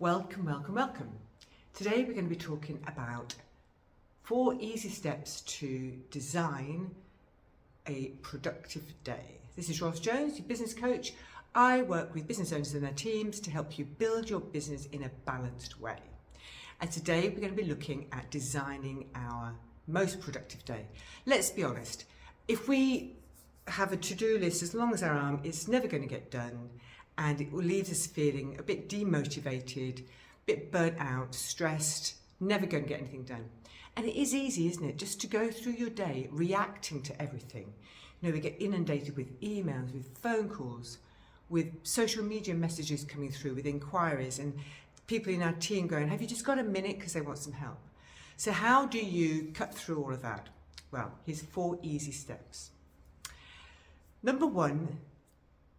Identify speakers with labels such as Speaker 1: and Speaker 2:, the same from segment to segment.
Speaker 1: Welcome, welcome, welcome. Today we're going to be talking about 4 easy steps to design a productive day. This is Ross Jones, your business coach. I work with business owners and their teams to help you build your business in a balanced way. And today we're going to be looking at designing our most productive day. Let's be honest, if we have a to-do list as long as our arm, it's never going to get done. And it will leave us feeling a bit demotivated, a bit burnt out, stressed, never going to get anything done. And it is easy, isn't it, just to go through your day reacting to everything. You know, we get inundated with emails, with phone calls, with social media messages coming through, with inquiries, and people in our team going, have you just got a minute because they want some help? So how do you cut through all of that? Well, here's 4 easy steps. Number 1,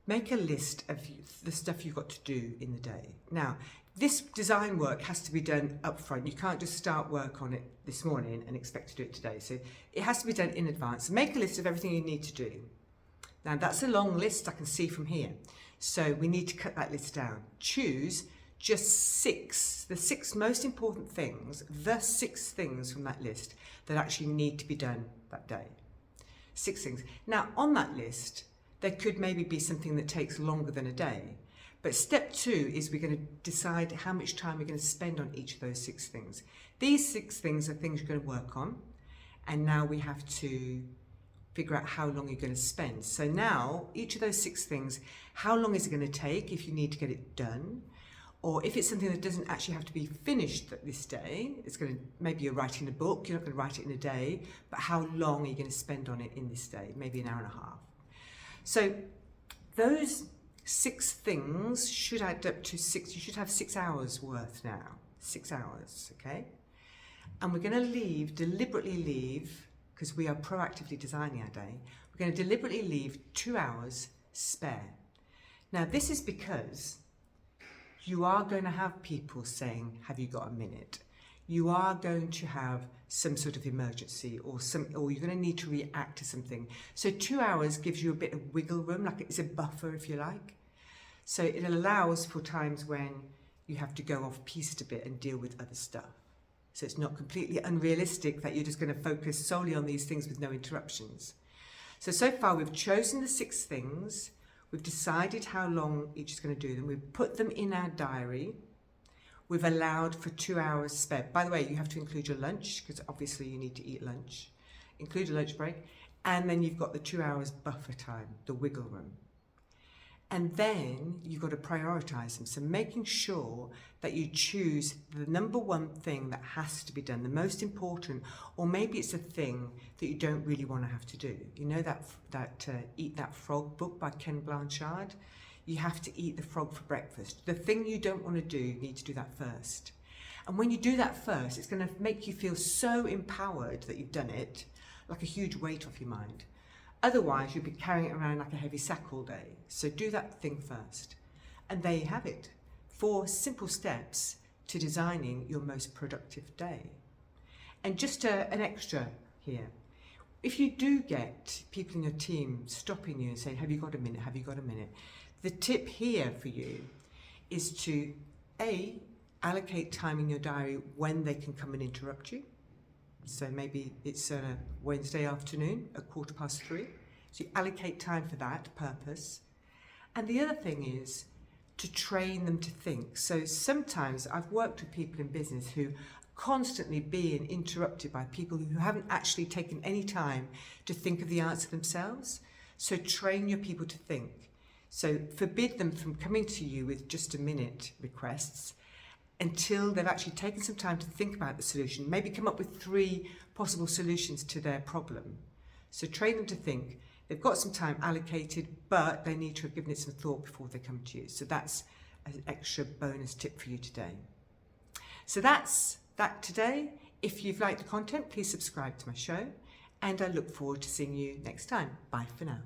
Speaker 1: make a list of the stuff you've got to do in the day. Now, this design work has to be done up front. You can't just start work on it this morning and expect to do it today. So it has to be done in advance. So make a list of everything you need to do. Now, that's a long list I can see from here. So we need to cut that list down. Choose just 6, the 6 most important things, the 6 things from that list that actually need to be done that day. 6 things. Now, on that list, there could maybe be something that takes longer than a day. But step 2 is we're going to decide how much time we're going to spend on each of those 6 things. These 6 things are things you're going to work on. And now we have to figure out how long you're going to spend. So now, each of those 6 things, how long is it going to take if you need to get it done? Or if it's something that doesn't actually have to be finished this day, it's going to, maybe you're writing a book, you're not going to write it in a day, but how long are you going to spend on it in this day? Maybe an hour and a half. So those 6 things should add up to 6, you should have 6 hours worth now, 6 hours, okay? And we're going to deliberately leave, because we are proactively designing our day, we're going to deliberately leave 2 hours spare. Now this is because you are going to have people saying, have you got a minute? You are going to have some sort of emergency or you're going to need to react to something. So 2 hours gives you a bit of wiggle room, like it's a buffer if you like. So it allows for times when you have to go off piste a bit and deal with other stuff. So it's not completely unrealistic that you're just going to focus solely on these things with no interruptions. So far we've chosen the 6 things, we've decided how long each is going to do them, we've put them in our diary. We've allowed for 2 hours spare. By the way, you have to include your lunch because obviously you need to eat lunch. Include a lunch break. And then you've got the 2 hours buffer time, the wiggle room. And then you've got to prioritize them. So making sure that you choose the number 1 thing that has to be done, the most important, or maybe it's a thing that you don't really want to have to do. You know that Eat That Frog book by Ken Blanchard? You have to eat the frog for breakfast. The thing you don't want to do, you need to do that first. And when you do that first, it's going to make you feel so empowered that you've done it, like a huge weight off your mind. Otherwise, you'll be carrying it around like a heavy sack all day. So do that thing first. And there you have it. 4 simple steps to designing your most productive day. And just an extra here. If you do get people in your team stopping you and saying, have you got a minute? Have you got a minute? The tip here for you is to allocate time in your diary when they can come and interrupt you. So maybe it's a Wednesday afternoon at 3:15. So you allocate time for that purpose. And the other thing is to train them to think. So sometimes I've worked with people in business who constantly being interrupted by people who haven't actually taken any time to think of the answer themselves. So train your people to think. So forbid them from coming to you with just a minute requests until they've actually taken some time to think about the solution, maybe come up with 3 possible solutions to their problem. So train them to think. They've got some time allocated, but they need to have given it some thought before they come to you. So that's an extra bonus tip for you today. So that's that today. If you've liked the content, please subscribe to my show, and I look forward to seeing you next time. Bye for now.